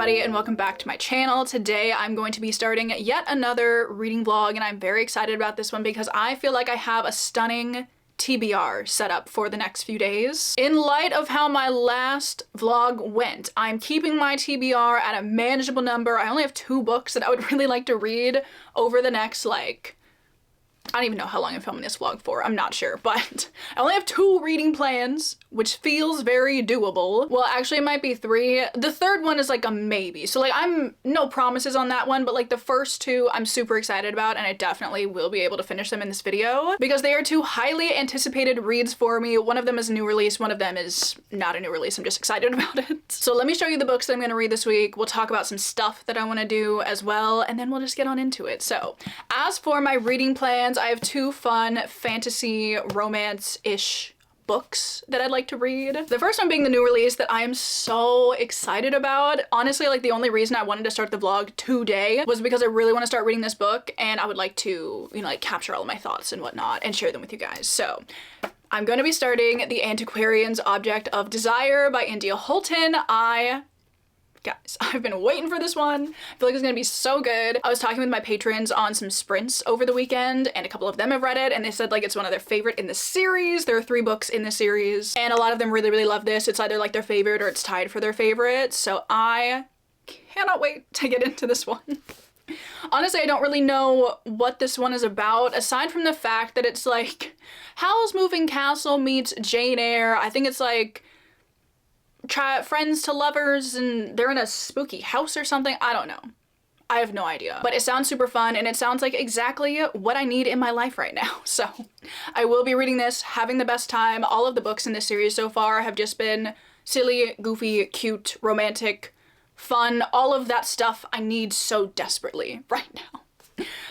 everybody and welcome back to my channel. Today I'm going to be starting yet another reading vlog and I'm very excited about this one because I feel like I have a stunning TBR set up for the next few days. In light of how my last vlog went, I'm keeping my TBR at a manageable number. I only have 2 books that I would really like to read over the next I don't even know how long I'm filming this vlog for, I'm not sure, but I only have 2 reading plans, which feels very doable. Well, actually it might be 3. The third one is like a maybe, so I'm no promises on that one, but the first 2 I'm super excited about and I definitely will be able to finish them in this video because they are 2 highly anticipated reads for me. One of them is a new release, one of them is not a new release, I'm just excited about it. So let me show you the books that I'm gonna read this week. We'll talk about some stuff that I wanna do as well, and then we'll just get on into it. So, as for my reading plans, I have 2 fun fantasy romance-ish books that I'd like to read. The first one being the new release that I am so excited about. Honestly, the only reason I wanted to start the vlog today was because I really want to start reading this book and I would like to, capture all of my thoughts and whatnot and share them with you guys. So I'm going to be starting The Antiquarian's Object of Desire by India Holton. Guys, I've been waiting for this one. I feel like it's gonna be so good. I was talking with my patrons on some sprints over the weekend and a couple of them have read it and they said it's one of their favorite in the series. There are 3 books in the series and a lot of them really, really love this. It's either their favorite or it's tied for their favorite. So I cannot wait to get into this one. Honestly, I don't really know what this one is about aside from the fact that it's Howl's Moving Castle meets Jane Eyre. I think it's friends to lovers and they're in a spooky house or something. I don't know. I have no idea. But it sounds super fun and it sounds like exactly what I need in my life right now. So I will be reading this, having the best time. All of the books in this series so far have just been silly, goofy, cute, romantic, fun, all of that stuff I need so desperately right now.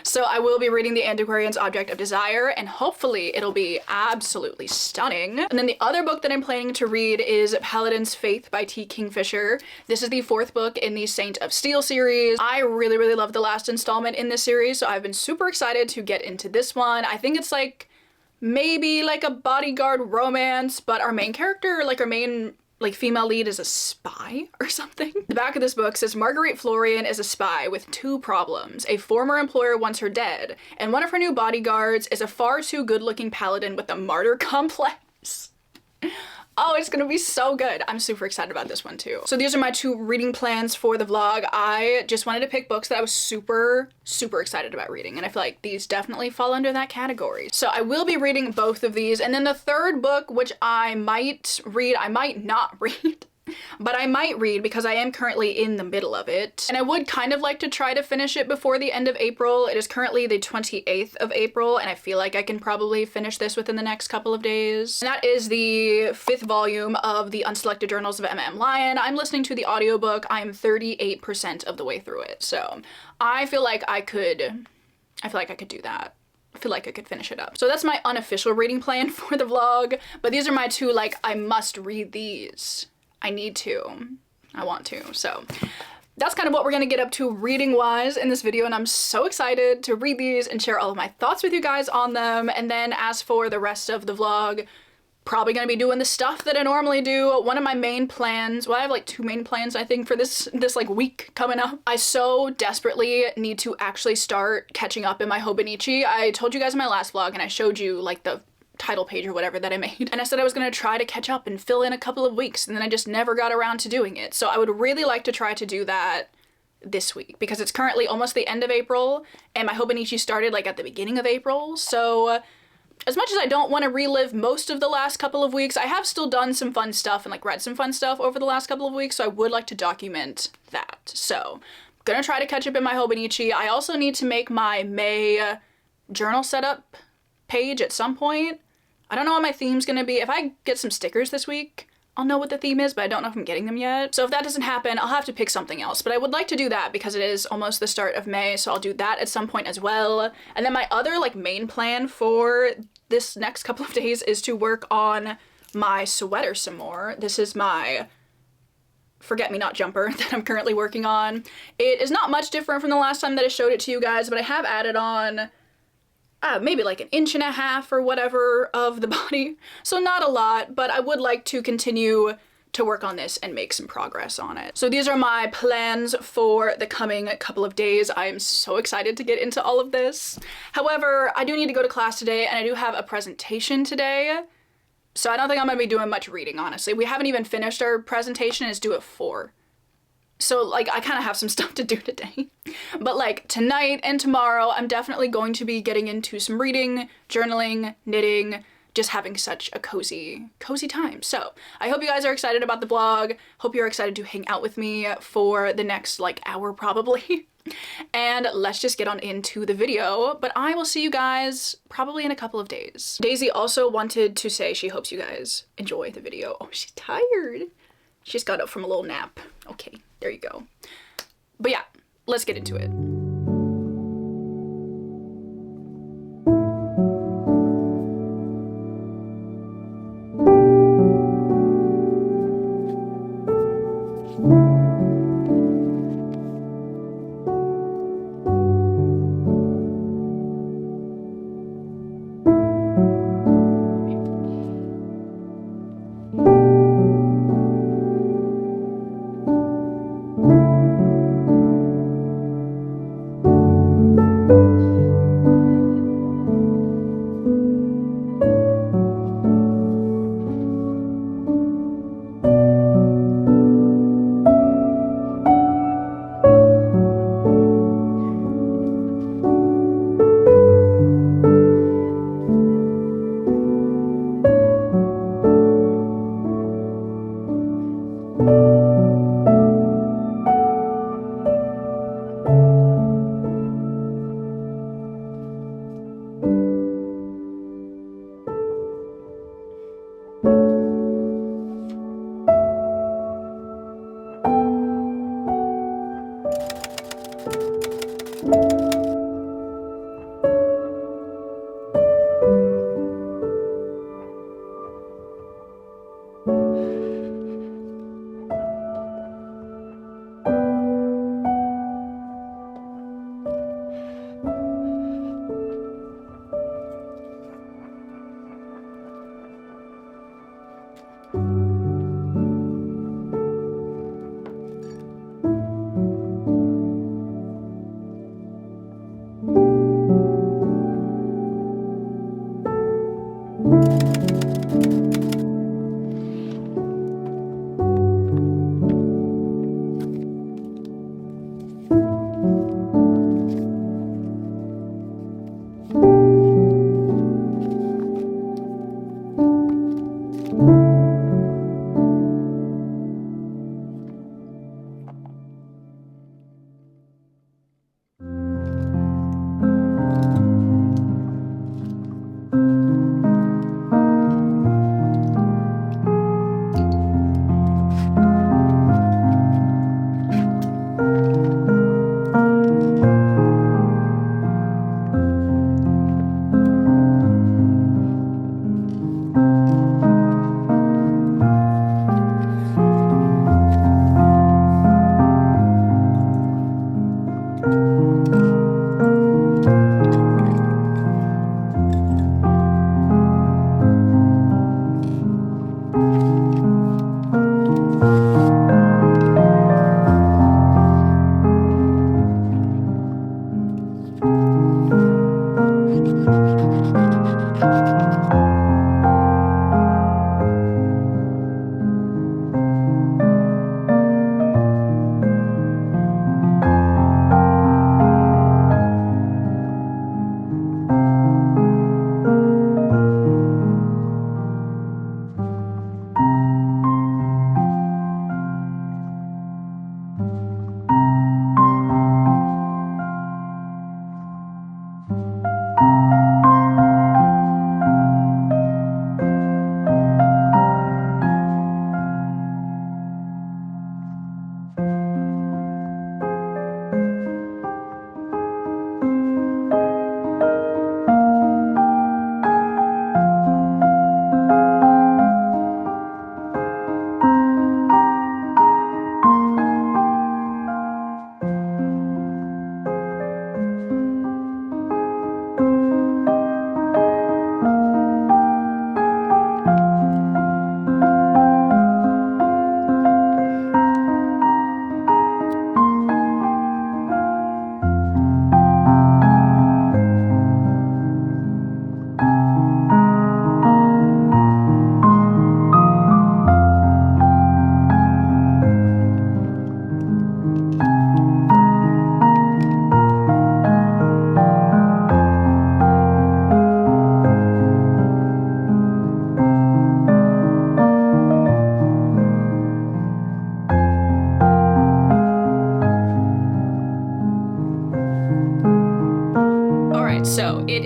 So I will be reading The Antiquarian's Object of Desire and hopefully it'll be absolutely stunning. And then the other book that I'm planning to read is Paladin's Faith by T. Kingfisher. This is the 4th book in the Saint of Steel series. I really, really love the last installment in this series, so I've been super excited to get into this one. I think it's maybe a bodyguard romance, but our main character, our main female lead is a spy or something. The back of this book says Marguerite Florian is a spy with 2 problems. A former employer wants her dead, and one of her new bodyguards is a far too good-looking paladin with a martyr complex. Oh, it's gonna be so good. I'm super excited about this one too. So these are my 2 reading plans for the vlog. I just wanted to pick books that I was super, super excited about reading, and I feel like these definitely fall under that category. So I will be reading both of these, and then the third book, which I might read, I might not read, but I might read because I am currently in the middle of it. And I would kind of like to try to finish it before the end of April. It is currently the 28th of April and I feel like I can probably finish this within the next couple of days. And that is the 5th volume of the Unselected Journals of M.M. Lyon. I'm listening to the audiobook. I am 38% of the way through it. So I feel like I could do that. I feel like I could finish it up. So that's my unofficial reading plan for the vlog, but these are my 2 I must read these. I need to. I want to. So that's kind of what we're gonna get up to reading wise in this video and I'm so excited to read these and share all of my thoughts with you guys on them. And then as for the rest of the vlog, probably gonna be doing the stuff that I normally do. One of my main plans, well I have 2 main plans I think for this week coming up. I so desperately need to actually start catching up in my hobonichi. I told you guys in my last vlog and I showed you the title page or whatever that I made. And I said I was gonna try to catch up and fill in a couple of weeks and then I just never got around to doing it. So I would really like to try to do that this week because it's currently almost the end of April and my hobonichi started at the beginning of April. So as much as I don't want to relive most of the last couple of weeks, I have still done some fun stuff and read some fun stuff over the last couple of weeks. So I would like to document that. So I'm gonna try to catch up in my hobonichi. I also need to make my May journal setup page at some point. I don't know what my theme's gonna be. If I get some stickers this week, I'll know what the theme is, but I don't know if I'm getting them yet. So if that doesn't happen, I'll have to pick something else. But I would like to do that because it is almost the start of May, so I'll do that at some point as well. And then my other main plan for this next couple of days is to work on my sweater some more. This is my forget-me-not jumper that I'm currently working on. It is not much different from the last time that I showed it to you guys, but I have added on maybe an inch and a half or whatever of the body. So not a lot, but I would like to continue to work on this and make some progress on it. So these are my plans for the coming couple of days. I am so excited to get into all of this. However, I do need to go to class today and I do have a presentation today. So I don't think I'm gonna be doing much reading, honestly. We haven't even finished our presentation, it's due at 4. So like I kind of have some stuff to do today. But like tonight and tomorrow, I'm definitely going to be getting into some reading, journaling, knitting, just having such a cozy time. So I hope you guys are excited about the vlog. Hope you're excited to hang out with me for the next like hour probably. And let's just get on into the video, but I will see you guys probably in a couple of days. Daisy also wanted to say she hopes you guys enjoy the video. Oh, she's tired. She just got up from a little nap. Okay, there you go. But yeah, let's get into it.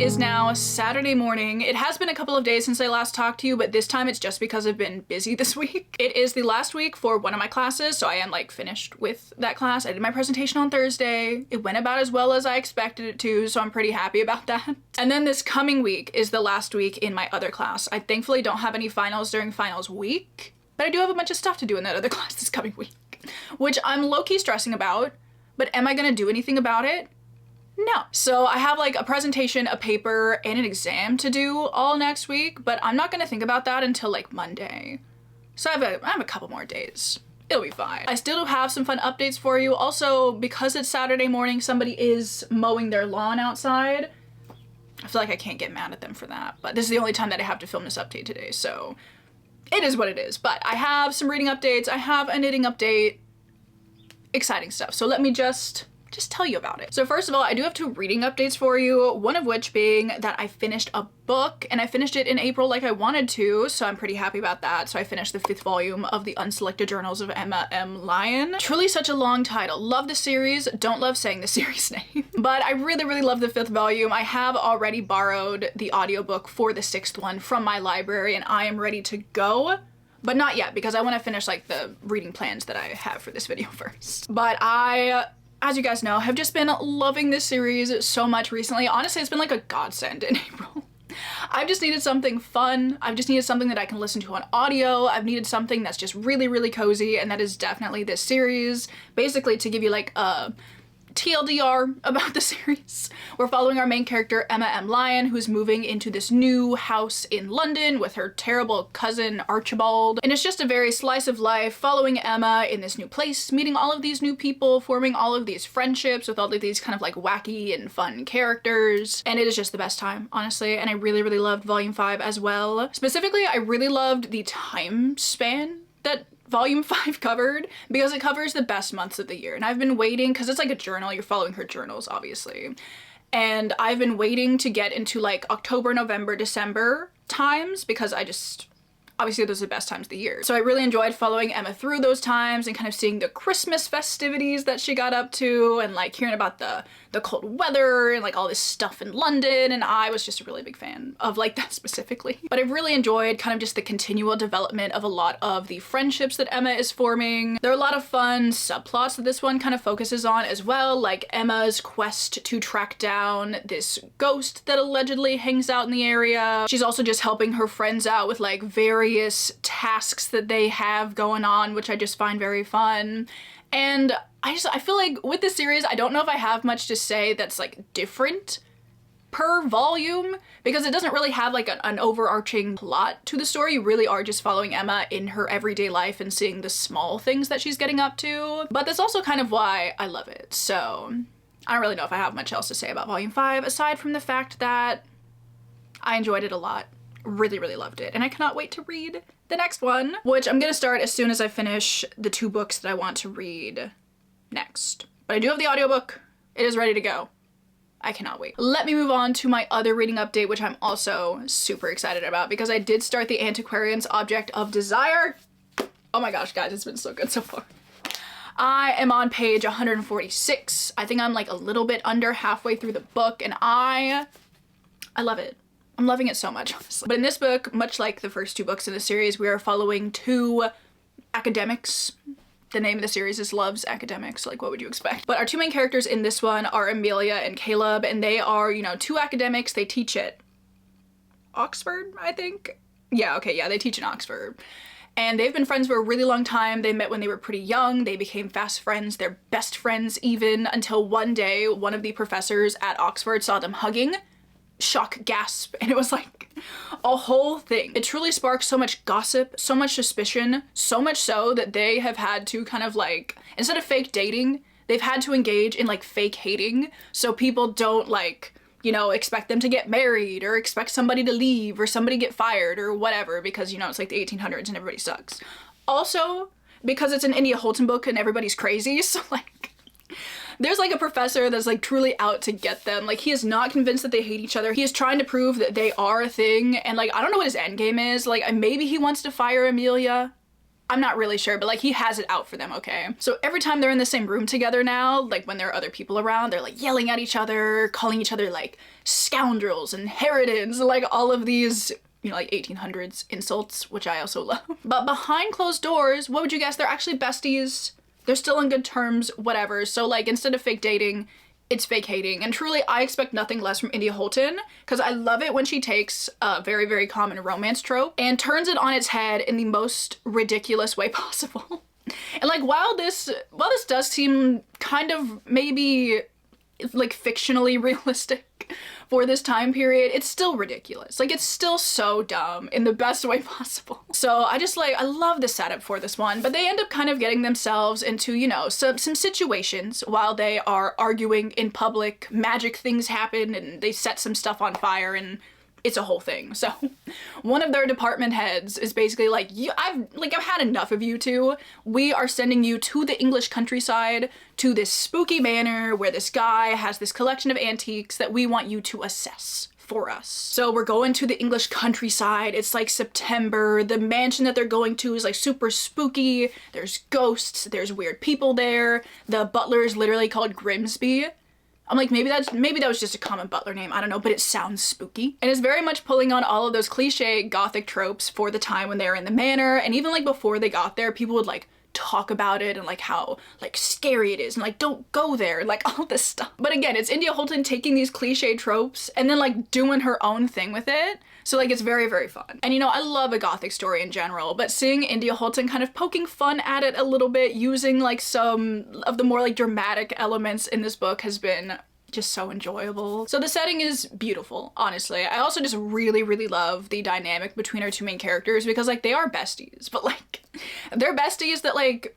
is now Saturday morning. It has been a couple of days since I last talked to you, but this time it's just because I've been busy this week. It is the last week for one of my classes, so I am like finished with that class. I did my presentation on Thursday. It went about as well as I expected it to, so I'm pretty happy about that. And then this coming week is the last week in my other class. I thankfully don't have any finals during finals week, but I do have a bunch of stuff to do in that other class this coming week, which I'm low-key stressing about, but am I gonna do anything about it? No. So I have like a presentation, a paper, and an exam to do all next week, but I'm not gonna think about that until like Monday. So I have a couple more days. It'll be fine. I still do have some fun updates for you. Also, because it's Saturday morning, somebody is mowing their lawn outside. I feel like I can't get mad at them for that, but this is the only time that I have to film this update today, so it is what it is. But I have some reading updates, I have a knitting update, exciting stuff. So let me just tell you about it. So first of all, I do have 2 reading updates for you, one of which being that I finished a book, and I finished it in April like I wanted to, so I'm pretty happy about that. So I finished the 5th volume of the Unselected Journals of Emma M. Lyon. Truly such a long title. Love the series, don't love saying the series name. But I really love the 5th volume. I have already borrowed the audiobook for the 6th one from my library, and I am ready to go. But not yet, because I want to finish like the reading plans that I have for this video first. But as you guys know, have just been loving this series so much recently. Honestly, it's been like a godsend in April. I've just needed something fun. I've just needed something that I can listen to on audio. I've needed something that's just really cozy, and that is definitely this series. Basically, to give you like a TLDR about the series, we're following our main character, Emma M. Lyon, who's moving into this new house in London with her terrible cousin, Archibald. And it's just a very slice of life, following Emma in this new place, meeting all of these new people, forming all of these friendships with all of these kind of like wacky and fun characters. And it is just the best time, honestly. And I really loved Volume 5 as well. Specifically, I really loved the time span that Volume 5 covered, because it covers the best months of the year. And I've been waiting, because it's like a journal, you're following her journals, obviously. And I've been waiting to get into like October, November, December times, because obviously those are the best times of the year. So I really enjoyed following Emma through those times and kind of seeing the Christmas festivities that she got up to, and like hearing about the cold weather and like all this stuff in London, and I was just a really big fan of like that specifically. But I've really enjoyed kind of just the continual development of a lot of the friendships that Emma is forming. There are a lot of fun subplots that this one kind of focuses on as well, like Emma's quest to track down this ghost that allegedly hangs out in the area. She's also just helping her friends out with like various tasks that they have going on, which I just find very fun. And I feel like with this series, I don't know if I have much to say that's like different per volume, because it doesn't really have like an overarching plot to the story. You really are just following Emma in her everyday life and seeing the small things that she's getting up to. But that's also kind of why I love it. So I don't really know if I have much else to say about Volume 5, aside from the fact that I enjoyed it a lot. Really loved it, and I cannot wait to read the next one, which I'm gonna start as soon as I finish the 2 books that I want to read next. But I do have the audiobook. It is ready to go. I cannot wait. Let me move on to my other reading update, which I'm also super excited about, because I did start the Antiquarian's Object of Desire. Oh my gosh, guys, it's been so good so far. I am on page 146. I think I'm like a little bit under halfway through the book, and I love it. I'm loving it so much, honestly. But in this book, much like the first 2 books in the series, we are following 2 academics. The name of the series is Loves Academics, like what would you expect? But our 2 main characters in this one are Amelia and Caleb, and they are, you know, 2 academics. They teach at Oxford, I think? Yeah, okay, yeah, they teach in Oxford. And they've been friends for a really long time. They met when they were pretty young. They became fast friends. They're best friends even, until one day, one of the professors at Oxford saw them hugging. Shock, gasp, and it was like a whole thing. It truly sparked so much gossip, so much suspicion, so much so that they have had to kind of like, instead of fake dating, they've had to engage in like fake hating, so people don't like, you know, expect them to get married or expect somebody to leave or somebody get fired or whatever, because, you know, it's like the 1800s and everybody sucks. Also, because it's an India Holton book and everybody's crazy, so like, there's like a professor that's like truly out to get them. Like, he is not convinced that they hate each other. He is trying to prove that they are a thing, and like, I don't know what his end game is. Like, maybe he wants to fire Amelia. I'm not really sure, but like he has it out for them, okay? So every time they're in the same room together now, like when there are other people around, they're like yelling at each other, calling each other like scoundrels and harridans, like all of these, you know, like 1800s insults, which I also love. But behind closed doors, what would you guess? They're actually besties. They're still on good terms, whatever. So like instead of fake dating, it's fake hating. And truly, I expect nothing less from India Holton, because I love it when she takes a very, very common romance trope and turns it on its head in the most ridiculous way possible. And like, while this does seem kind of maybe like fictionally realistic for this time period, it's still ridiculous. Like, it's still so dumb in the best way possible. So I love the setup for this one, but they end up kind of getting themselves into, you know, some situations while they are arguing in public. Magic things happen and they set some stuff on fire and it's a whole thing. So one of their department heads is basically like, I've had enough of you two. We are sending you to the English countryside, to this spooky manor where this guy has this collection of antiques that we want you to assess for us. So we're going to the English countryside. It's like September. The mansion that they're going to is like super spooky. There's ghosts. There's weird people there. The butler is literally called Grimsby. I'm like, maybe that was just a common butler name, I don't know, but it sounds spooky. And it's very much pulling on all of those cliche gothic tropes for the time when they were in the manor, and even like before they got there, people would like talk about it and like how like scary it is and like don't go there and like all this stuff. But again, it's India Holton taking these cliche tropes and then like doing her own thing with it. So like, it's very, very fun. And you know, I love a gothic story in general, but seeing India Holton kind of poking fun at it a little bit, using like some of the more like dramatic elements in this book has been just so enjoyable. So the setting is beautiful, honestly. I also just really, really love the dynamic between our two main characters because like they are besties, but like they're besties that like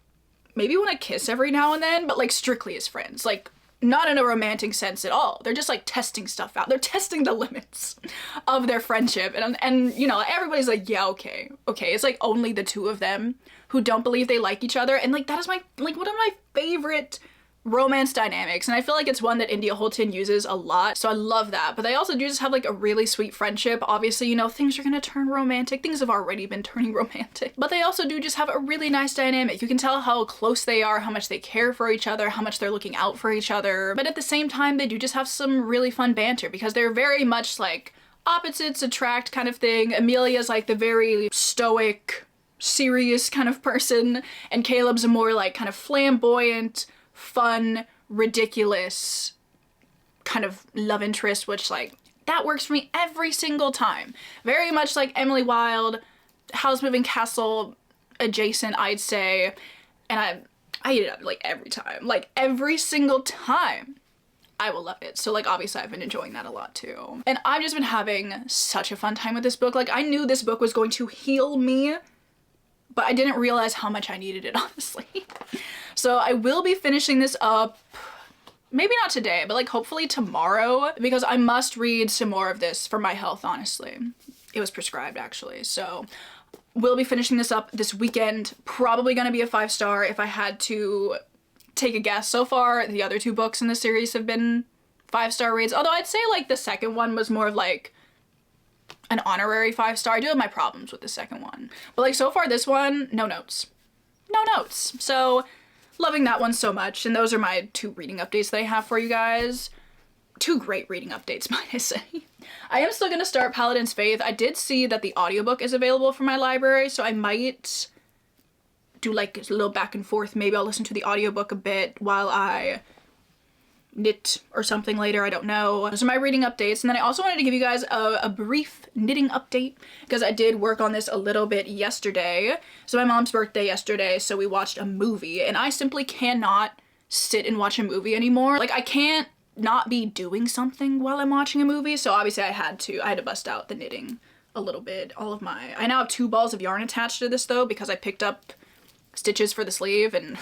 maybe want to kiss every now and then, but like strictly as friends. Like, not in a romantic sense at all. They're just like testing stuff out. They're testing the limits of their friendship. And you know, everybody's like, yeah, okay. It's like only the two of them who don't believe they like each other. And like, that is one of my favorite romance dynamics. And I feel like it's one that India Holton uses a lot. So I love that. But they also do just have like a really sweet friendship. Obviously, you know, things are gonna turn romantic. Things have already been turning romantic. But they also do just have a really nice dynamic. You can tell how close they are, how much they care for each other, how much they're looking out for each other. But at the same time, they do just have some really fun banter because they're very much like opposites attract kind of thing. Amelia's like the very stoic, serious kind of person, and Caleb's a more like kind of flamboyant, fun, ridiculous kind of love interest, which like that works for me every single time. Very much like Emily Wilde, House Moving Castle adjacent, I'd say, and I eat it up like every time, like every single time. I will love it. So like obviously I've been enjoying that a lot too. And I've just been having such a fun time with this book. Like I knew this book was going to heal me, but I didn't realize how much I needed it, honestly. So I will be finishing this up, maybe not today, but like hopefully tomorrow, because I must read some more of this for my health, honestly. It was prescribed actually. So we'll be finishing this up this weekend. Probably gonna be a 5-star if I had to take a guess. So far, the other two books in the series have been 5-star reads. Although I'd say like the second one was more of like an honorary 5-star. I do have my problems with the second one. But like so far this one, no notes. No notes. So loving that one so much. And those are my 2 reading updates that I have for you guys. 2 great reading updates, might I say. I am still gonna start Paladin's Faith. I did see that the audiobook is available from my library, so I might do like a little back and forth. Maybe I'll listen to the audiobook a bit while I knit or something later, I don't know. Those are my reading updates. And then I also wanted to give you guys a brief knitting update because I did work on this a little bit yesterday. So my mom's birthday yesterday, so we watched a movie, and I simply cannot sit and watch a movie anymore. Like I can't not be doing something while I'm watching a movie, so obviously I had to bust out the knitting a little bit. I now have 2 balls of yarn attached to this though because I picked up stitches for the sleeve, and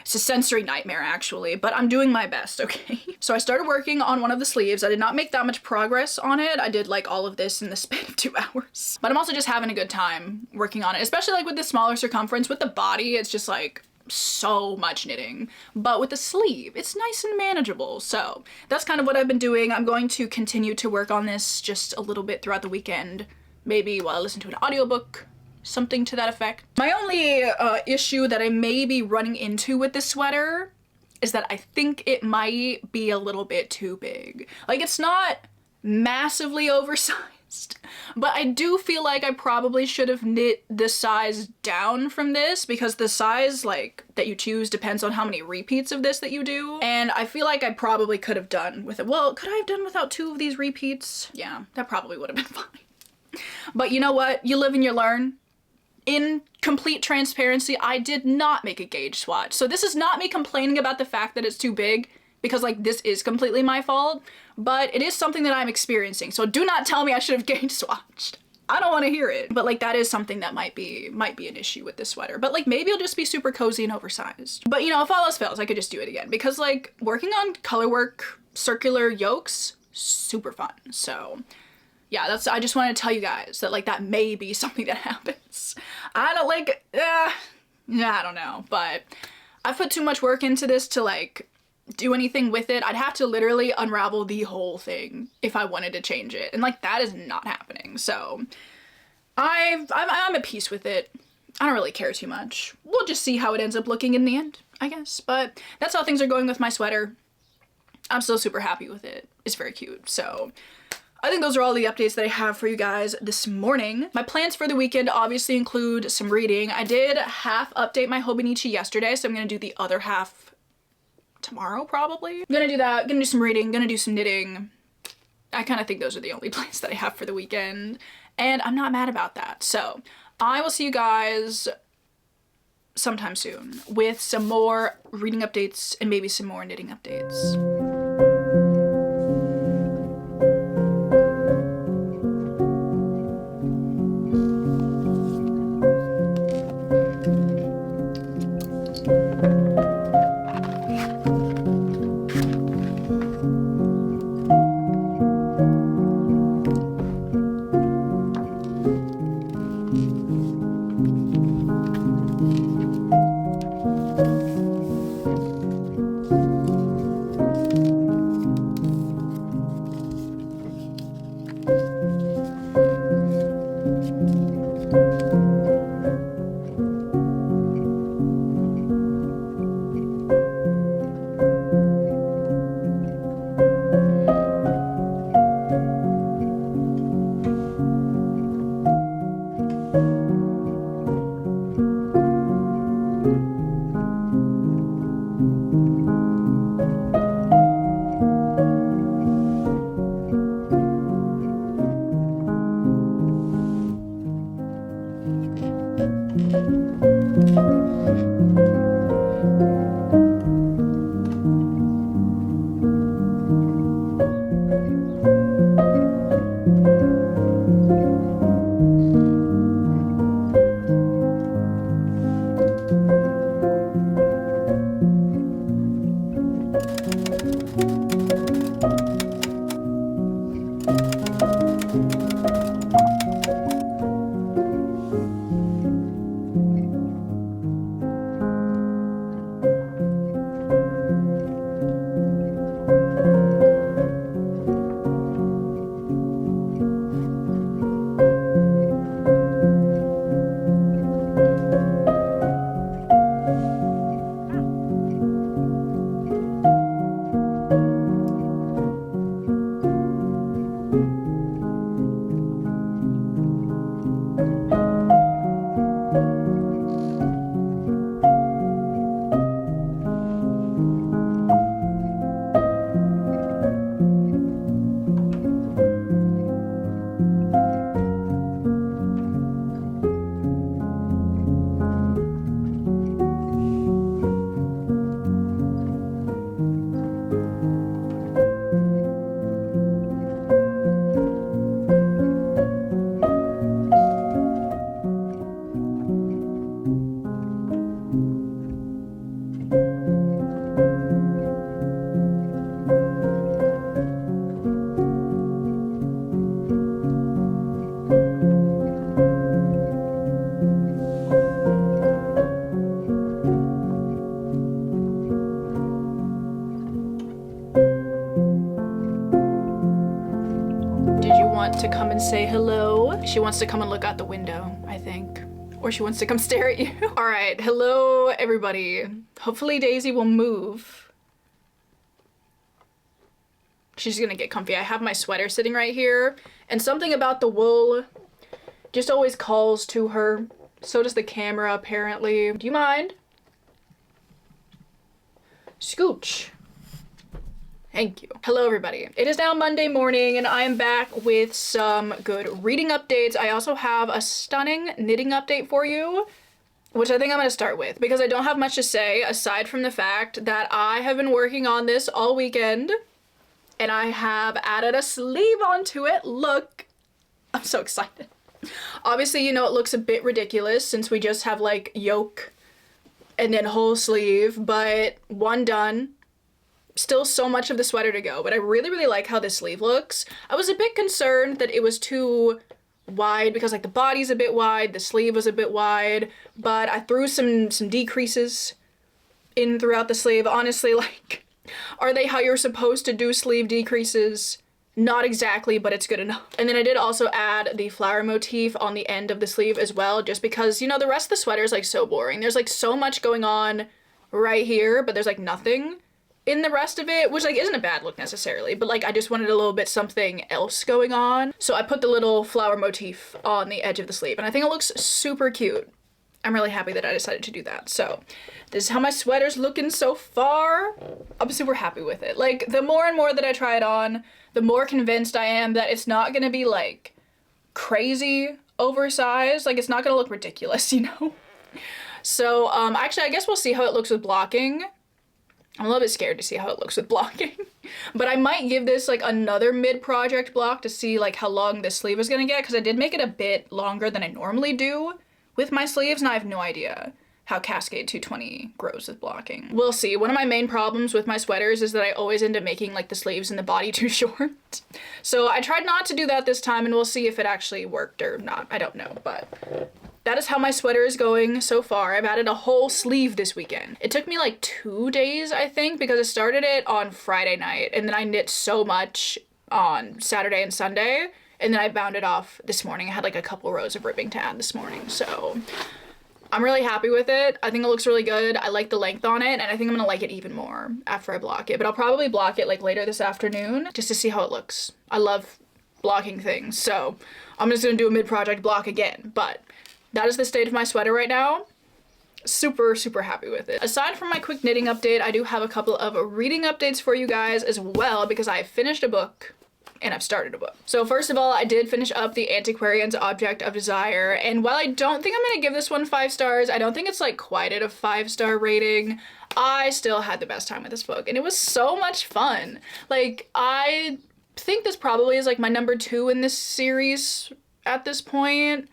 it's a sensory nightmare actually, but I'm doing my best, okay? So I started working on one of the sleeves. I did not make that much progress on it. I did like all of this in the span of 2 hours. But I'm also just having a good time working on it, especially like with the smaller circumference. With the body, it's just like so much knitting. But with the sleeve, it's nice and manageable. So that's kind of what I've been doing. I'm going to continue to work on this just a little bit throughout the weekend. Maybe while I listen to an audiobook, something to that effect. My only issue that I may be running into with this sweater is that I think it might be a little bit too big. Like, it's not massively oversized, but I do feel like I probably should have knit the size down from this, because the size like that you choose depends on how many repeats of this that you do. And I feel like I probably could have done with it. Well, could I have done without 2 of these repeats? Yeah, that probably would have been fine. But you know what? You live and you learn. In complete transparency, I did not make a gauge swatch. So this is not me complaining about the fact that it's too big, because like this is completely my fault, but it is something that I'm experiencing. So do not tell me I should have gauge swatched. I don't want to hear it. But like that is something that might be an issue with this sweater. But like maybe it'll just be super cozy and oversized. But you know, if all else fails, I could just do it again, because like working on color work, circular yokes, super fun. So yeah, I just want to tell you guys that like that may be something that happens. I don't like, I don't know, but I've put too much work into this to like do anything with it. I'd have to literally unravel the whole thing if I wanted to change it. And like that is not happening. So I'm at peace with it. I don't really care too much. We'll just see how it ends up looking in the end, I guess. But that's how things are going with my sweater. I'm still super happy with it. It's very cute. So I think those are all the updates that I have for you guys this morning. My plans for the weekend obviously include some reading. I did half update my hobonichi yesterday, so I'm gonna do the other half tomorrow probably. I'm gonna do that, gonna do some reading, gonna do some knitting. I kind of think those are the only plans that I have for the weekend, and I'm not mad about that. So I will see you guys sometime soon with some more reading updates and maybe some more knitting updates. To come and say hello. She wants to come and look out the window, I think. or she wants to come stare at you. All right, hello everybody. Hopefully Daisy will move. She's gonna get comfy. I have my sweater sitting right here, and something about the wool just always calls to her. So does the camera, apparently. Do you mind? Scooch. Thank you. Hello everybody. It is now Monday morning and I am back with some good reading updates. I also have a stunning knitting update for you, which I think I'm gonna start with because I don't have much to say aside from the fact that I have been working on this all weekend and I have added a sleeve onto it. Look, I'm so excited. Obviously, you know, it looks a bit ridiculous since we just have like yoke and then whole sleeve, but one done. Still so much of the sweater to go, but I really, really like how this sleeve looks. I was a bit concerned that it was too wide because like the body's a bit wide, the sleeve was a bit wide, but I threw some decreases in throughout the sleeve. Honestly, like, are they how you're supposed to do sleeve decreases? Not exactly, but it's good enough. And then I did also add the flower motif on the end of the sleeve as well, just because, you know, the rest of the sweater is like so boring. There's like so much going on right here, but there's like nothing in the rest of it, which like isn't a bad look necessarily, but like I just wanted a little bit something else going on. So I put the little flower motif on the edge of the sleeve and I think it looks super cute. I'm really happy that I decided to do that. So this is how my sweater's looking so far. I'm super happy with it. Like the more and more that I try it on, the more convinced I am that it's not gonna be like crazy oversized. Like it's not gonna look ridiculous, you know? So actually I guess we'll see how it looks with blocking. I'm a little bit scared to see how it looks with blocking, but I might give this like another mid-project block to see like how long this sleeve is gonna get, because I did make it a bit longer than I normally do with my sleeves, and I have no idea how Cascade 220 grows with blocking. We'll see. One of my main problems with my sweaters is that I always end up making like the sleeves and the body too short. So I tried not to do that this time, and we'll see if it actually worked or not. I don't know, but that is how my sweater is going so far. I've added a whole sleeve this weekend. It took me like 2 days, I think, because I started it on Friday night and then I knit so much on Saturday and Sunday, and then I bound it off this morning. I had like a couple rows of ribbing to add this morning, so I'm really happy with it. I think it looks really good. I like the length on it, and I think I'm gonna like it even more after I block it, but I'll probably block it like later this afternoon just to see how it looks. I love blocking things, so I'm just gonna do a mid-project block again, but that is the state of my sweater right now. Super, super happy with it. Aside from my quick knitting update, I do have a couple of reading updates for you guys as well, because I finished a book and I've started a book. So first of all, I did finish up The Antiquarian's Object of Desire, and while I don't think I'm gonna give this one 5 stars, I don't think it's like quite at a 5-star rating, I still had the best time with this book, and it was so much fun. Like, I think this probably is like my number 2 in this series at this point.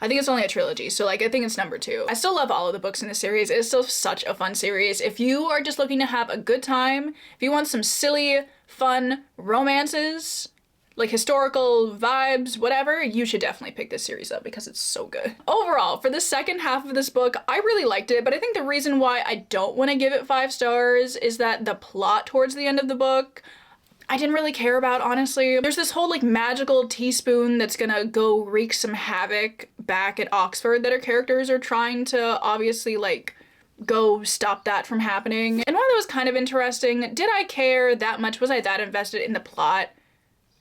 I think it's only a trilogy, so like I think it's number 2. I still love all of the books in the series. It's still such a fun series. If you are just looking to have a good time, if you want some silly, fun romances, like historical vibes, whatever, you should definitely pick this series up because it's so good. Overall, for the second half of this book, I really liked it, but I think the reason why I don't want to give it 5 stars is that the plot towards the end of the book, I didn't really care about, honestly. There's this whole like magical teaspoon that's gonna go wreak some havoc back at Oxford that our characters are trying to obviously like go stop that from happening. And while that was kind of interesting, did I care that much? Was I that invested in the plot?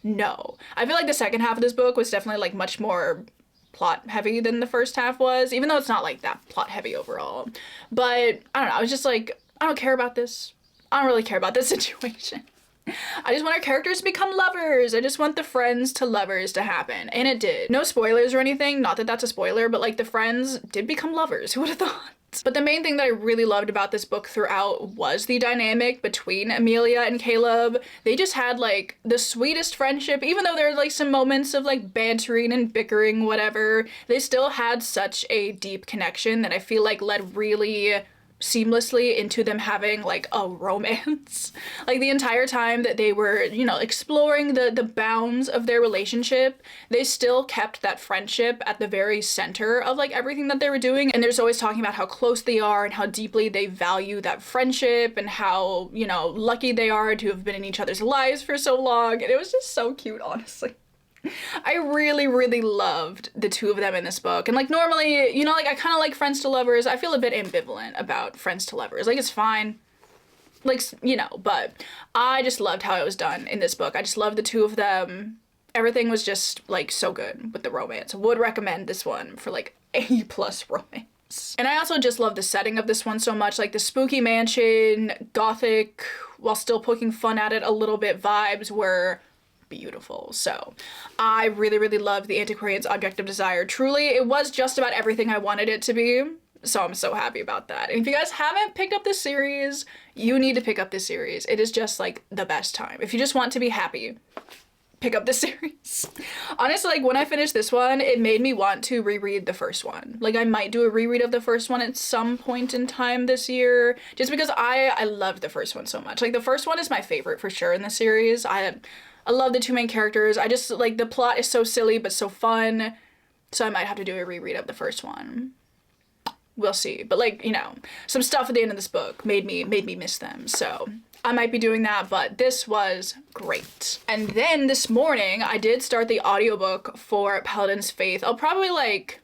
No. I feel like the second half of this book was definitely like much more plot heavy than the first half was, even though it's not like that plot heavy overall. But I don't know, I was just like, I don't care about this. I don't really care about this situation. I just want our characters to become lovers. I just want the friends to lovers to happen. And it did. No spoilers or anything. Not that that's a spoiler, but like the friends did become lovers. Who would have thought? But the main thing that I really loved about this book throughout was the dynamic between Amelia and Caleb. They just had like the sweetest friendship, even though there were like some moments of like bantering and bickering, whatever. They still had such a deep connection that I feel like led really seamlessly into them having like a romance. Like the entire time that they were, you know, exploring the bounds of their relationship, they still kept that friendship at the very center of like everything that they were doing. And they're just always talking about how close they are and how deeply they value that friendship and how, you know, lucky they are to have been in each other's lives for so long. And it was just so cute, honestly. I really, really loved the two of them in this book. And like normally, you know, like I kind of like Friends to Lovers. I feel a bit ambivalent about Friends to Lovers. Like it's fine. Like, you know, but I just loved how it was done in this book. I just loved the two of them. Everything was just like so good with the romance. Would recommend this one for like A+ romance. And I also just love the setting of this one so much. Like the spooky mansion, gothic, while still poking fun at it a little bit vibes were beautiful. So I really, really loved the Antiquarian's Object of Desire. Truly, it was just about everything I wanted it to be. So I'm so happy about that. And if you guys haven't picked up this series, you need to pick up this series. It is just like the best time. If you just want to be happy, pick up this series. Honestly, like when I finished this one, it made me want to reread the first one. Like I might do a reread of the first one at some point in time this year, just because I loved the first one so much. Like the first one is my favorite for sure in the series. I love the two main characters. I just like the plot is so silly but so fun. So I might have to do a reread of the first one. We'll see. But like, you know, some stuff at the end of this book made me miss them. So I might be doing that, but this was great. And then this morning I did start the audiobook for Paladin's Faith. I'll probably like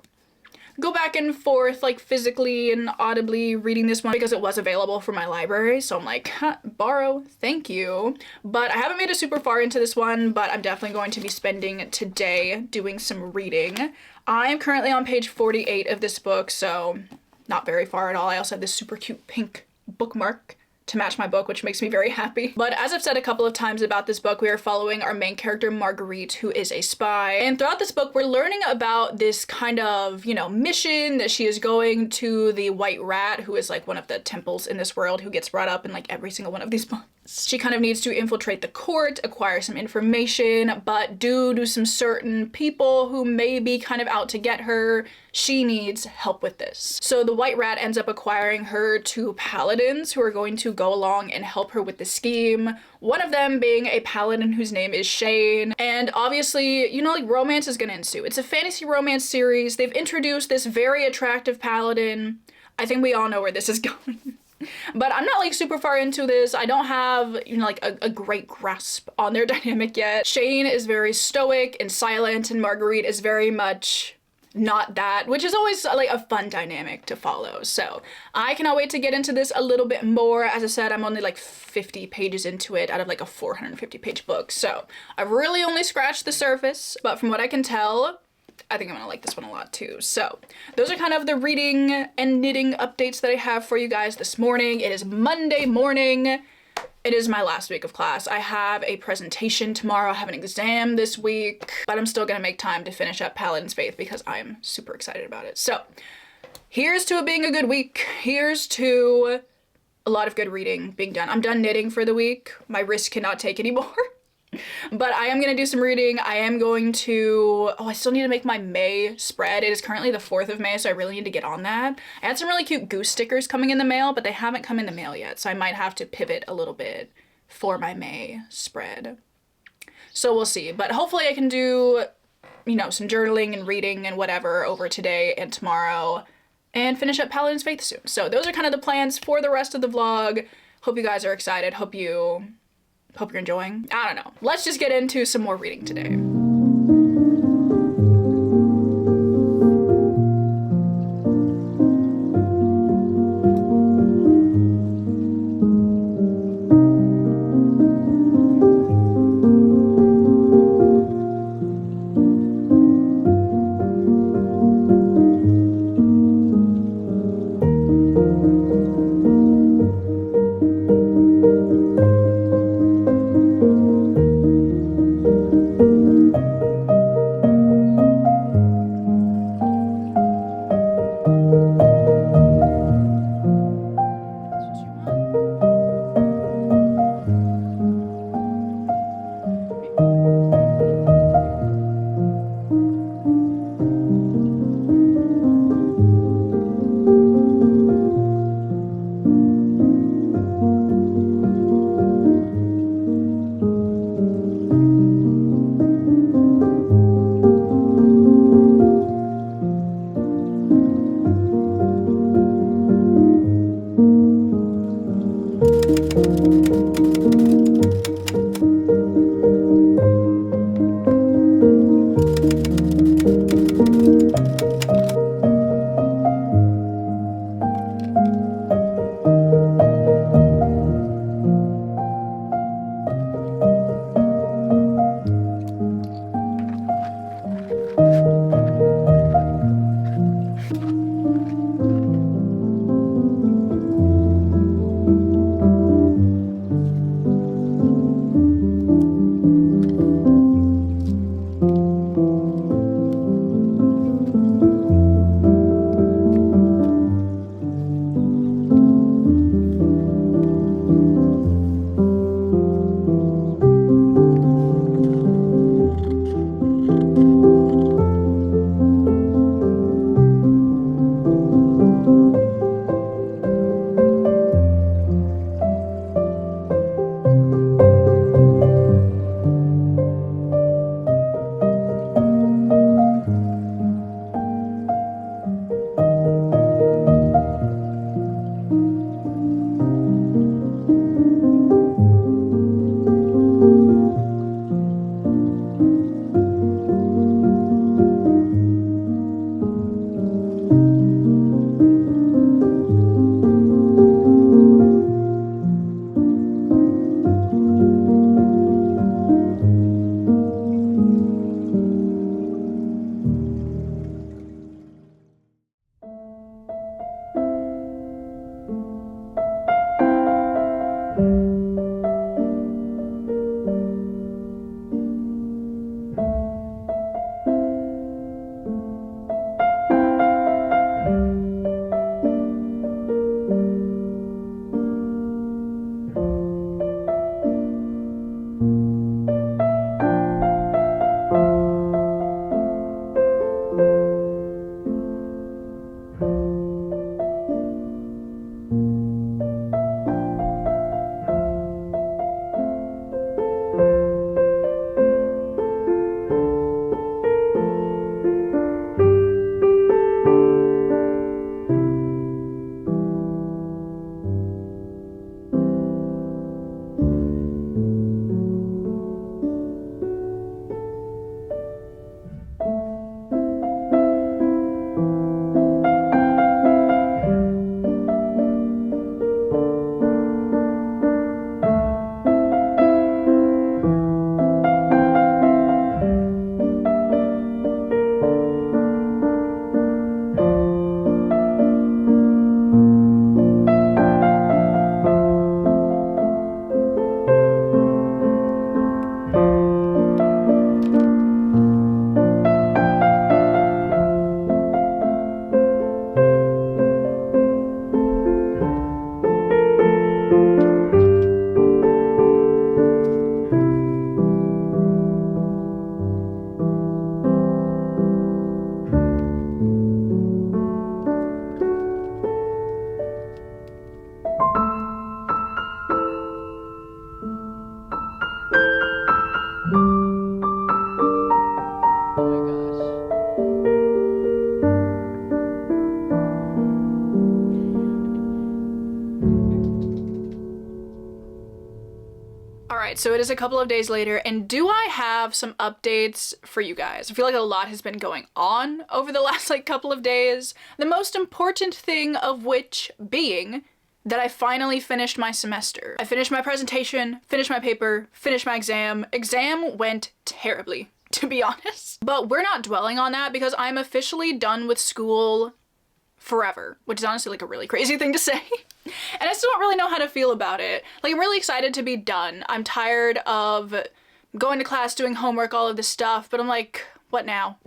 go back and forth like physically and audibly reading this one because it was available for my library. So I'm like, huh, borrow, thank you. But I haven't made it super far into this one, but I'm definitely going to be spending today doing some reading. I am currently on page 48 of this book, so not very far at all. I also have this super cute pink bookmark to match my book, which makes me very happy. But as I've said a couple of times about this book, we are following our main character, Marguerite, who is a spy. And throughout this book, we're learning about this kind of, you know, mission that she is going to the White Rat, who is like one of the temples in this world, who gets brought up in like every single one of these books. She kind of needs to infiltrate the court, acquire some information, but due to some certain people who may be kind of out to get her, she needs help with this. So the White Rat ends up acquiring her two paladins who are going to go along and help her with the scheme. One of them being a paladin whose name is Shane. And obviously, you know, like romance is gonna ensue. It's a fantasy romance series. They've introduced this very attractive paladin. I think we all know where this is going. But I'm not like super far into this. I don't have, you know, like a great grasp on their dynamic yet. Shane is very stoic and silent, and Marguerite is very much not that, which is always like a fun dynamic to follow. So I cannot wait to get into this a little bit more. As I said, I'm only like 50 pages into it out of like a 450 page book. So I've really only scratched the surface, but from what I can tell, I think I'm gonna like this one a lot too. So those are kind of the reading and knitting updates that I have for you guys this morning. It is Monday morning. It is my last week of class. I have a presentation tomorrow. I have an exam this week, but I'm still gonna make time to finish up Paladin's Faith because I'm super excited about it. So here's to it being a good week. Here's to a lot of good reading being done. I'm done knitting for the week. My wrist cannot take anymore. But I am going to do some reading. I am going to, I still need to make my May spread. It is currently the 4th of May, so I really need to get on that. I had some really cute goose stickers coming in the mail, but they haven't come in the mail yet, so I might have to pivot a little bit for my May spread. So we'll see, but hopefully I can do, you know, some journaling and reading and whatever over today and tomorrow and finish up Paladin's Faith soon. So those are kind of the plans for the rest of the vlog. Hope you guys are excited. Hope you're enjoying. I don't know. Let's just get into some more reading today. Alright, so it is a couple of days later, and do I have some updates for you guys? I feel like a lot has been going on over the last couple of days. The most important thing of which being that I finally finished my semester. I finished my presentation, finished my paper, finished my exam. Exam went terribly, to be honest. But we're not dwelling on that because I'm officially done with school forever, which is honestly a really crazy thing to say. And I still don't really know how to feel about it. I'm really excited to be done. I'm tired of going to class, doing homework, all of this stuff, but I'm like, what now?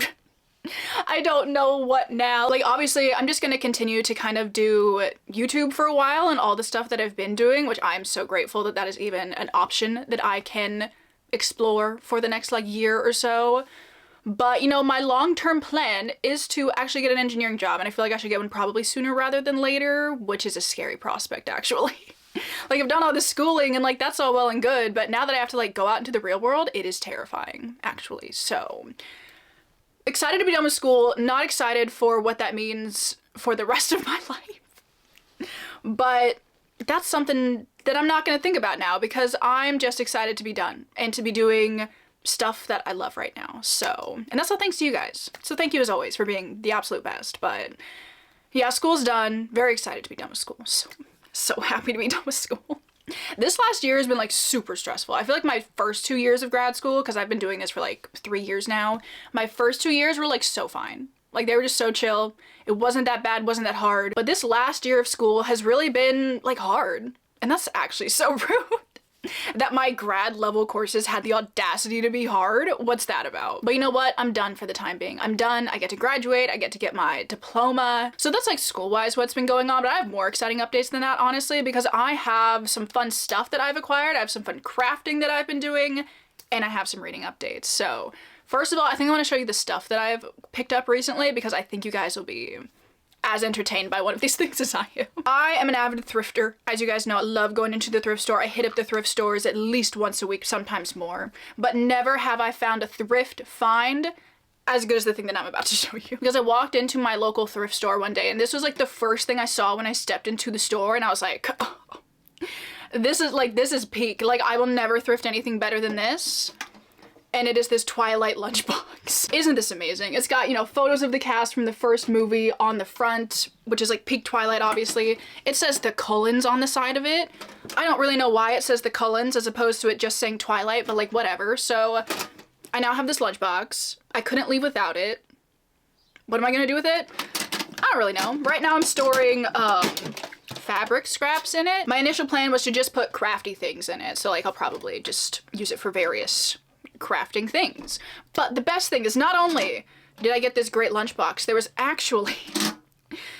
I don't know what now. Obviously, I'm just gonna continue to kind of do YouTube for a while and all the stuff that I've been doing, which I'm so grateful that that is even an option that I can explore for the next year or so. But, my long-term plan is to actually get an engineering job, and I feel like I should get one probably sooner rather than later, which is a scary prospect, actually. I've done all this schooling, and, that's all well and good, but now that I have to, go out into the real world, it is terrifying, actually. So, excited to be done with school, not excited for what that means for the rest of my life. But that's something that I'm not gonna think about now, because I'm just excited to be done, and to be doing stuff that I love right now. So, and that's all thanks to you guys. So thank you as always for being the absolute best. But yeah, school's done. Very excited to be done with school. So happy to be done with school. This last year has been like super stressful. I feel like my first 2 years of grad school, because I've been doing this for like 3 years now, my first 2 years were like so fine. Like they were just so chill. It wasn't that bad, wasn't that hard. But this last year of school has really been like hard. And that's actually so rude. That my grad level courses had the audacity to be hard. What's that about? But you know what? I'm done for the time being. I'm done. I get to graduate. I get to get my diploma. So that's like school-wise what's been going on, but I have more exciting updates than that, honestly, because I have some fun stuff that I've acquired. I have some fun crafting that I've been doing, and I have some reading updates. So first of all, I think I want to show you the stuff that I've picked up recently because I think you guys will be as entertained by one of these things as I am. I am an avid thrifter. As you guys know, I love going into the thrift store. I hit up the thrift stores at least once a week, sometimes more. But never have I found a thrift find as good as the thing that I'm about to show you. Because I walked into my local thrift store one day and this was like the first thing I saw when I stepped into the store and I was like, oh, this is peak. Like I will never thrift anything better than this. And it is this Twilight lunchbox. Isn't this amazing? It's got, you know, photos of the cast from the first movie on the front, which is like peak Twilight, obviously. It says the Cullens on the side of it. I don't really know why it says the Cullens as opposed to it just saying Twilight, but like whatever. So I now have this lunchbox. I couldn't leave without it. What am I gonna do with it? I don't really know. Right now I'm storing fabric scraps in it. My initial plan was to just put crafty things in it. So like I'll probably just use it for various crafting things. But the best thing is not only did I get this great lunchbox, there was actually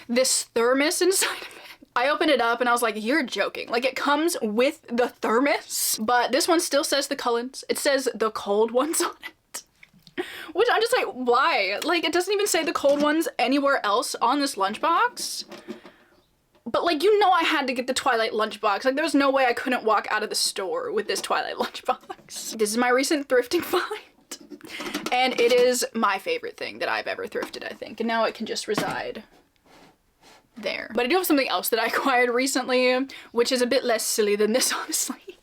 this thermos inside of it. I opened it up and I was like, you're joking. Like it comes with the thermos, but this one still says the Cullens. It says the cold ones on it. Which I'm just like, why? Like it doesn't even say the cold ones anywhere else on this lunchbox. But like, you know, I had to get the Twilight lunchbox. Like, there's no way I couldn't walk out of the store with this Twilight lunchbox. This is my recent thrifting find. And it is my favorite thing that I've ever thrifted, I think. And now it can just reside there. But I do have something else that I acquired recently, which is a bit less silly than this, honestly.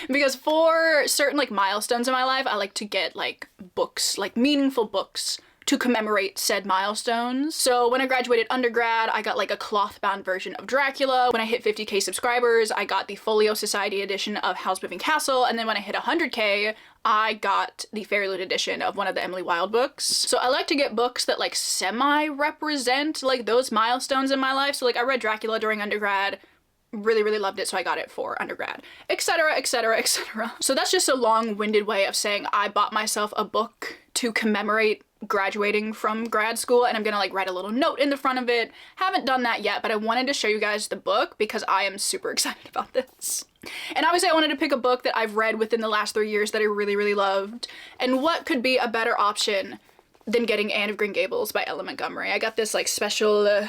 Because for certain like milestones in my life, I like to get like books, like meaningful books to commemorate said milestones. So when I graduated undergrad, I got like a cloth-bound version of Dracula. When I hit 50k subscribers, I got the Folio Society edition of Howl's Moving Castle. And then when I hit 100k, I got the Fairy Loot edition of one of the Emily Wilde books. So I like to get books that like semi-represent like those milestones in my life. So like I read Dracula during undergrad, really loved it, so I got it for undergrad, etc, etc, etc. So that's just a long-winded way of saying I bought myself a book to commemorate graduating from grad school, and I'm gonna like write a little note in the front of it. Haven't done that yet, but I wanted to show you guys the book because I am super excited about this. And obviously I wanted to pick a book that I've read within the last 3 years that I really loved. And what could be a better option than getting Anne of Green Gables by Ella Montgomery? I got this like special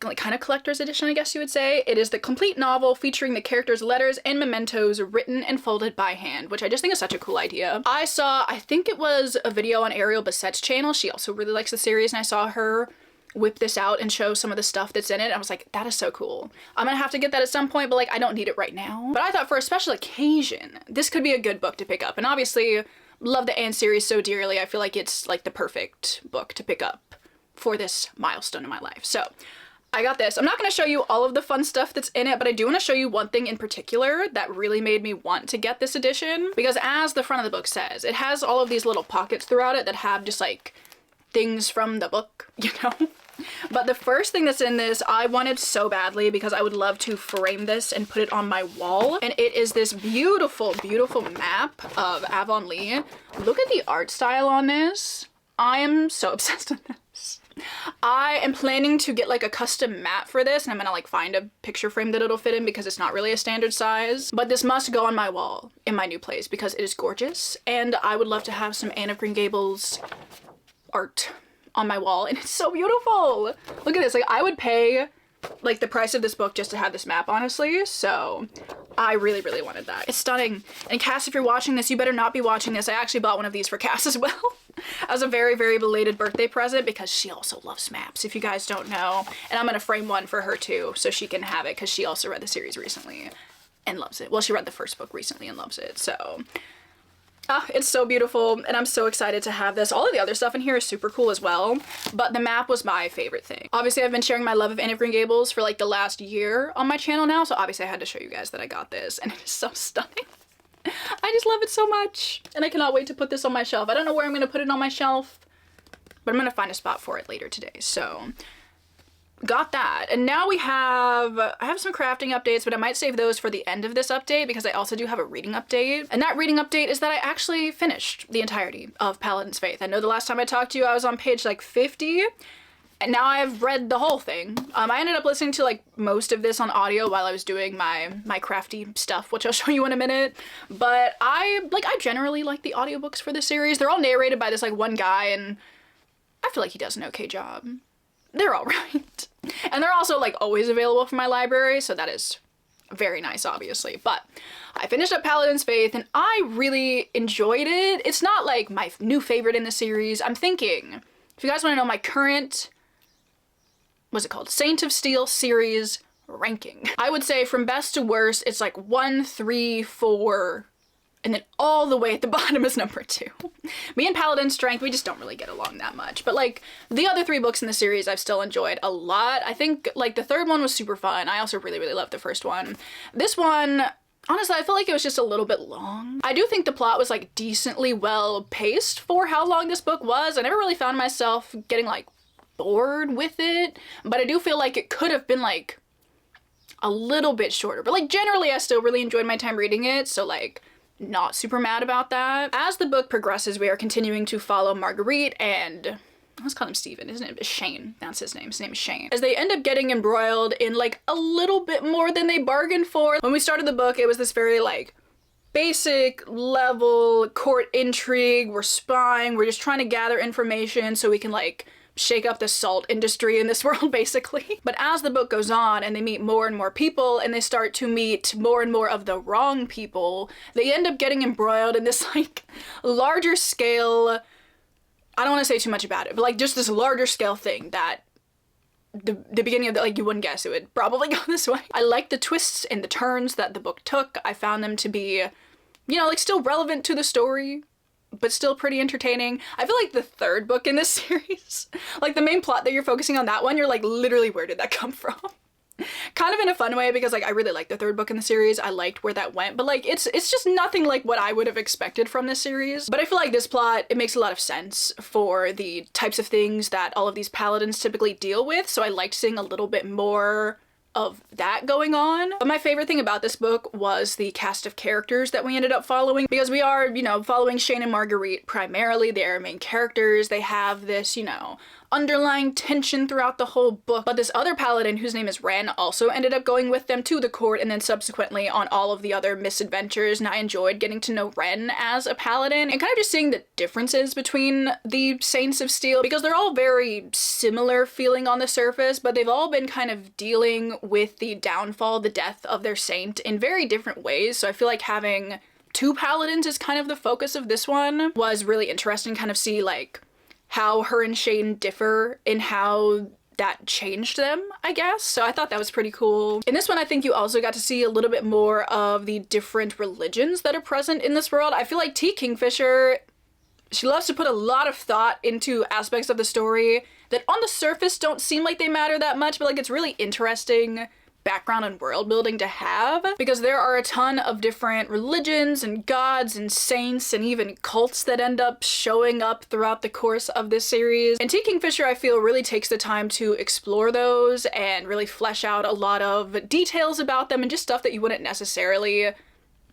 like kind of collector's edition, I guess you would say. It is the complete novel featuring the characters' letters and mementos written and folded by hand, which I just think is such a cool idea. I think it was a video on Ariel Bassett's channel. She also really likes the series, and I saw her whip this out and show some of the stuff that's in it. I was like, that is so cool. I'm gonna have to get that at some point, but like I don't need it right now. But I thought for a special occasion, this could be a good book to pick up. And obviously, love the Anne series so dearly. I feel like it's like the perfect book to pick up for this milestone in my life. So I got this. I'm not going to show you all of the fun stuff that's in it, but I do want to show you one thing in particular that really made me want to get this edition. Because as the front of the book says, it has all of these little pockets throughout it that have just like things from the book, you know? But the first thing that's in this, I wanted so badly because I would love to frame this and put it on my wall. And it is this beautiful map of Avonlea. Look at the art style on this. I am so obsessed with this. I am planning to get like a custom mat for this, and I'm gonna like find a picture frame that it'll fit in because it's not really a standard size. But this must go on my wall in my new place because it is gorgeous, and I would love to have some Anne of Green Gables art on my wall, and it's so beautiful. Look at this. Like I would pay like the price of this book just to have this map, honestly. So I really wanted that. It's stunning. And Cass, if you're watching this, you better not be watching this. I actually bought one of these for Cass as well. As a very belated birthday present because she also loves maps, if you guys don't know. And I'm gonna frame one for her too so she can have it because she also read the series recently and loves it. Well, she read the first book recently and loves it, so It's so beautiful, and I'm so excited to have this. All of the other stuff in here is super cool as well, but the map was my favorite thing. Obviously, I've been sharing my love of Anne of Green Gables for like the last year on my channel now, so obviously I had to show you guys that I got this, and it is so stunning. I just love it so much, and I cannot wait to put this on my shelf. I don't know where I'm gonna put it on my shelf, but I'm gonna find a spot for it later today, so got that. And now I have some crafting updates, but I might save those for the end of this update because I also do have a reading update. And that reading update is that I actually finished the entirety of Paladin's Faith. I know the last time I talked to you, I was on page like 50, and now I've read the whole thing. I ended up listening to like most of this on audio while I was doing my crafty stuff, which I'll show you in a minute. But I generally like the audiobooks for this series. They're all narrated by this like one guy, and I feel like he does an okay job. They're all right. And they're also like always available for my library, so that is very nice, obviously. But I finished up Paladin's Faith and I really enjoyed it. It's not like my new favorite in the series. I'm thinking, if you guys want to know my current, what's it called? Saint of Steel series ranking, I would say from best to worst, it's like 1, 3, 4, and then all the way at the bottom is number 2. Me and Paladin's Strength, we just don't really get along that much. But like the other 3 books in the series I've still enjoyed a lot. I think like the third one was super fun. I also really, really loved the first one. This one, honestly, I feel like it was just a little bit long. I do think the plot was like decently well paced for how long this book was. I never really found myself getting like bored with it, but I do feel like it could have been like a little bit shorter. But like generally I still really enjoyed my time reading it, so like not super mad about that. As the book progresses, we are continuing to follow Marguerite and, let's call him Stephen, isn't it? Shane, that's his name. His name is Shane. As they end up getting embroiled in like a little bit more than they bargained for. When we started the book, it was this very like basic level court intrigue. We're spying, we're just trying to gather information so we can like shake up the salt industry in this world, basically. But as the book goes on and they meet more and more people and they start to meet more and more of the wrong people, they end up getting embroiled in this like larger scale, I don't want to say too much about it, but like just this larger scale thing that the beginning of the, like, you wouldn't guess it would probably go this way. I like the twists and the turns that the book took. I found them to be, you know, like still relevant to the story, but still pretty entertaining. I feel like the third book in this series, like the main plot that you're focusing on that one, you're like, literally, where did that come from? Kind of in a fun way, because like I really liked the third book in the series. I liked where that went, but like it's just nothing like what I would have expected from this series. But I feel like this plot, it makes a lot of sense for the types of things that all of these paladins typically deal with, so I liked seeing a little bit more of that going on. But my favorite thing about this book was the cast of characters that we ended up following, because we are, you know, following Shane and Marguerite primarily. They are main characters. They have this, you know, underlying tension throughout the whole book. But this other paladin, whose name is Ren, also ended up going with them to the court and then subsequently on all of the other misadventures, and I enjoyed getting to know Ren as a paladin and kind of just seeing the differences between the Saints of Steel, because they're all very similar feeling on the surface, but they've all been kind of dealing with the downfall, the death of their saint in very different ways. So I feel like having 2 paladins is kind of the focus of this one was really interesting, kind of see like how her and Shane differ in how that changed them, I guess. So I thought that was pretty cool. In this one, I think you also got to see a little bit more of the different religions that are present in this world. I feel like T. Kingfisher, she loves to put a lot of thought into aspects of the story that on the surface don't seem like they matter that much, but like it's really interesting background and world building to have, because there are a ton of different religions and gods and saints and even cults that end up showing up throughout the course of this series. And T. Kingfisher, I feel, really takes the time to explore those and really flesh out a lot of details about them and just stuff that you wouldn't necessarily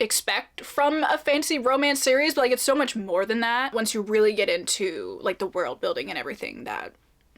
expect from a fantasy romance series, but like it's so much more than that once you really get into like the world building and everything that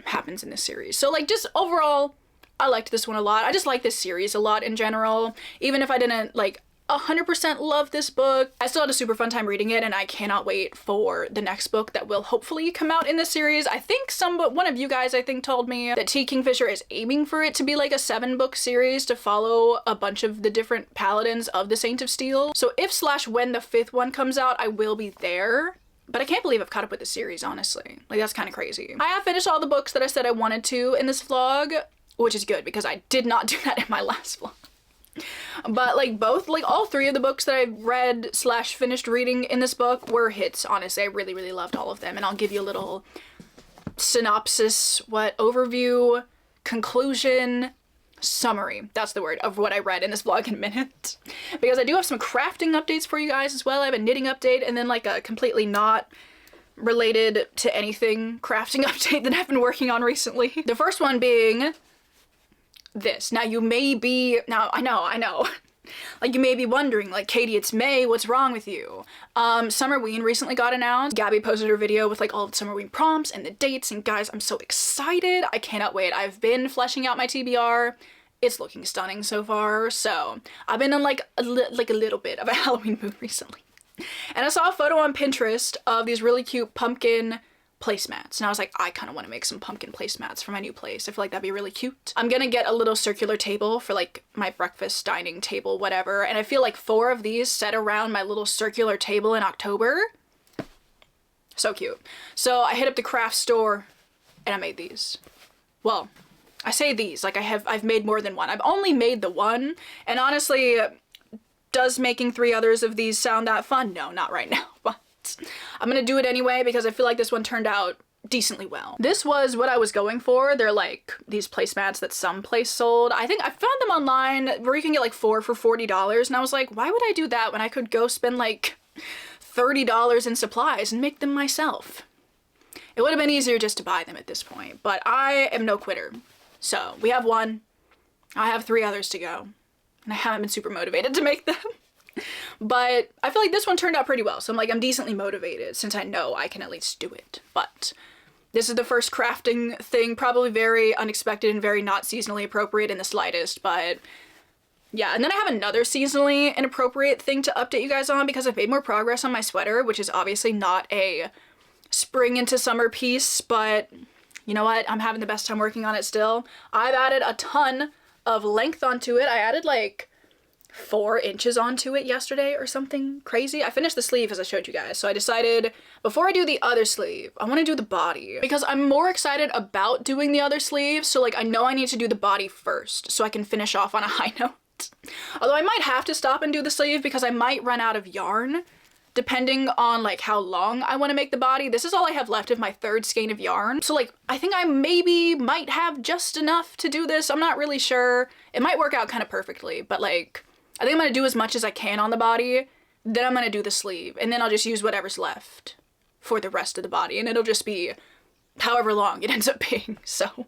happens in this series. So like just overall, I liked this one a lot. I just like this series a lot in general. Even if I didn't like 100% love this book, I still had a super fun time reading it, and I cannot wait for the next book that will hopefully come out in this series. I think one of you guys, I think, told me that T. Kingfisher is aiming for it to be like a 7-book series to follow a bunch of the different paladins of the Saint of Steel. So if/when the 5th one comes out, I will be there. But I can't believe I've caught up with the series, honestly. Like, that's kind of crazy. I have finished all the books that I said I wanted to in this vlog, which is good because I did not do that in my last vlog. But like both, like all three of the books that I read / finished reading in this book were hits, honestly. I really, really loved all of them. And I'll give you a little synopsis, overview, conclusion, summary, that's the word, of what I read in this vlog in a minute. Because I do have some crafting updates for you guys as well. I have a knitting update and then like a completely not related to anything crafting update that I've been working on recently. The first one being this. Now you may be, I know. Like you may be wondering, like, Katie, it's May, what's wrong with you? Summerween recently got announced. Gabby posted her video with like all of the Summerween prompts and the dates, and guys, I'm so excited. I cannot wait. I've been fleshing out my TBR. It's looking stunning so far. So I've been in like a little bit of a Halloween mood recently. And I saw a photo on Pinterest of these really cute pumpkin placemats. And I was like, I kind of want to make some pumpkin placemats for my new place. I feel like that'd be really cute. I'm gonna get a little circular table for like my breakfast dining table, whatever. And I feel like 4 of these set around my little circular table in October. So cute. So I hit up the craft store and I made these. Well, I say these, like I've made more than one. I've only made the one, and honestly, does making 3 others of these sound that fun? No, not right now, but I'm gonna do it anyway because I feel like this one turned out decently well. This was what I was going for. They're like these placemats that some place sold. I think I found them online where you can get like 4 for $40, and I was like, why would I do that when I could go spend like $30 in supplies and make them myself? It would have been easier just to buy them at this point, but I am no quitter. So we have 1, I have 3 others to go, and I haven't been super motivated to make them. But I feel like this one turned out pretty well, so I'm decently motivated since I know I can at least do it. But this is the first crafting thing, probably very unexpected and very not seasonally appropriate in the slightest, but yeah. And then I have another seasonally inappropriate thing to update you guys on because I've made more progress on my sweater, which is obviously not a spring into summer piece, but you know what? I'm having the best time working on it still. I've added a ton of length onto it. I added like 4 inches onto it yesterday or something crazy. I finished the sleeve as I showed you guys, so I decided before I do the other sleeve, I want to do the body because I'm more excited about doing the other sleeve. So like I know I need to do the body first so I can finish off on a high note. Although I might have to stop and do the sleeve because I might run out of yarn depending on like how long I want to make the body. This is all I have left of my 3rd skein of yarn. So like I think I might have just enough to do this. I'm not really sure. It might work out kind of perfectly, but like I think I'm gonna do as much as I can on the body, then I'm gonna do the sleeve, and then I'll just use whatever's left for the rest of the body, and it'll just be however long it ends up being, so.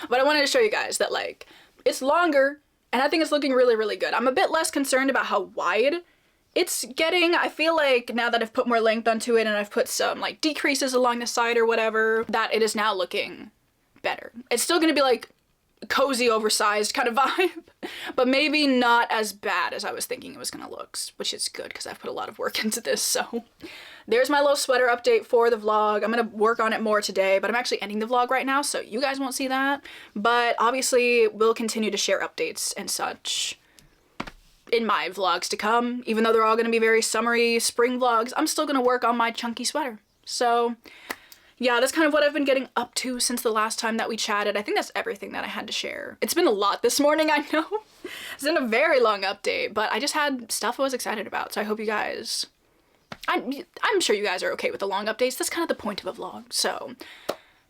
But I wanted to show you guys that like, it's longer, and I think it's looking really, really good. I'm a bit less concerned about how wide it's getting. I feel like now that I've put more length onto it and I've put some like decreases along the side or whatever, that it is now looking better. It's still gonna be like cozy, oversized kind of vibe, but maybe not as bad as I was thinking it was gonna look, which is good because I've put a lot of work into this. So there's my little sweater update for the vlog. I'm gonna work on it more today, but I'm actually ending the vlog right now, so you guys won't see that. But obviously we'll continue to share updates and such in my vlogs to come. Even though they're all gonna be very summery spring vlogs, I'm still gonna work on my chunky sweater. So yeah, that's kind of what I've been getting up to since the last time that we chatted. I think that's everything that I had to share. It's been a lot this morning, I know. It's been a very long update, but I just had stuff I was excited about, so I hope you guys... I'm sure you guys are okay with the long updates. That's kind of the point of a vlog, so...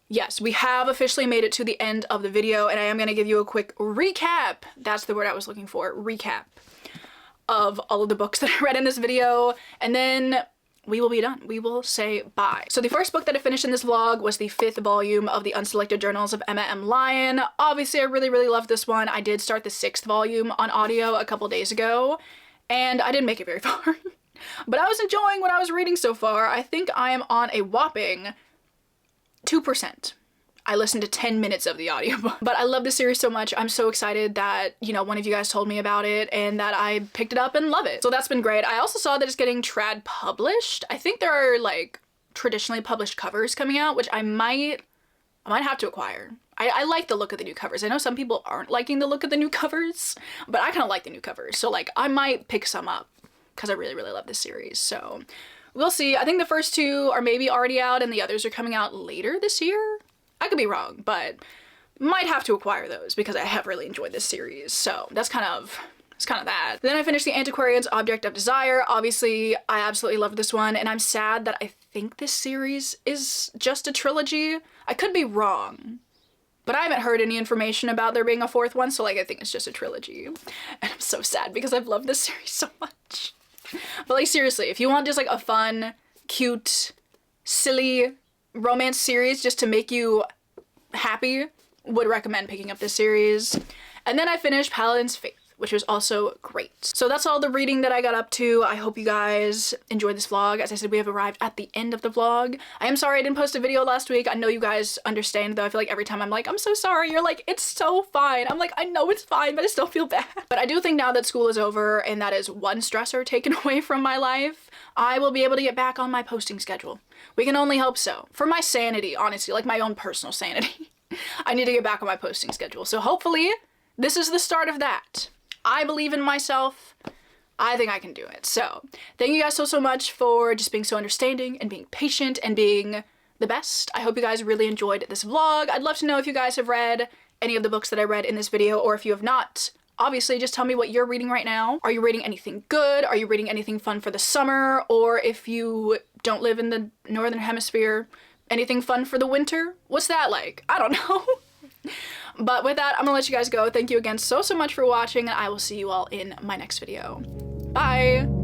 Yes, we have officially made it to the end of the video, and I am going to give you a quick recap. That's the word I was looking for, recap, of all of the books that I read in this video, and then we will be done. We will say bye. So the first book that I finished in this vlog was the 5th volume of the Unselected Journals of Emma M. Lyon. Obviously, I really, really loved this one. I did start the 6th volume on audio a couple days ago, and I didn't make it very far. But I was enjoying what I was reading so far. I think I am on a whopping 2%. I listened to 10 minutes of the audiobook. But I love this series so much. I'm so excited that, you know, one of you guys told me about it and that I picked it up and love it. So that's been great. I also saw that it's getting trad published. I think there are like traditionally published covers coming out, which I might have to acquire. I like the look of the new covers. I know some people aren't liking the look of the new covers, but I kind of like the new covers. So like I might pick some up because I really, really love this series. So we'll see. I think the first 2 are maybe already out and the others are coming out later this year. I could be wrong, but might have to acquire those because I have really enjoyed this series. So that's kind of It's kind of that. Then I finished The Antiquarian's Object of Desire. Obviously, I absolutely loved this one, and I'm sad that I think this series is just a trilogy. I could be wrong, but I haven't heard any information about there being a fourth one, so like I think it's just a trilogy. And I'm so sad because I've loved this series so much. But like seriously, if you want just like a fun, cute, silly romance series just to make you happy, would recommend picking up this series. And then I finished Paladin's Faith, which was also great. So that's all the reading that I got up to. I hope you guys enjoyed this vlog. As I said, we have arrived at the end of the vlog. I am sorry I didn't post a video last week. I know you guys understand though. I feel like every time I'm like, I'm so sorry, you're like, it's so fine. I'm like, I know it's fine, but I still feel bad. But I do think now that school is over and that is one stressor taken away from my life, I will be able to get back on my posting schedule. We can only hope so. For my sanity, honestly, like my own personal sanity, I need to get back on my posting schedule. So hopefully this is the start of that. I believe in myself. I think I can do it. So thank you guys so much for just being so understanding and being patient and being the best. I hope you guys really enjoyed this vlog. I'd love to know if you guys have read any of the books that I read in this video, or if you have not, obviously just tell me what you're reading right now. Are you reading anything good? Are you reading anything fun for the summer? Or if you don't live in the Northern Hemisphere, anything fun for the winter? What's that like? I don't know. But with that, I'm gonna let you guys go. Thank you again so much for watching, and I will see you all in my next video. Bye!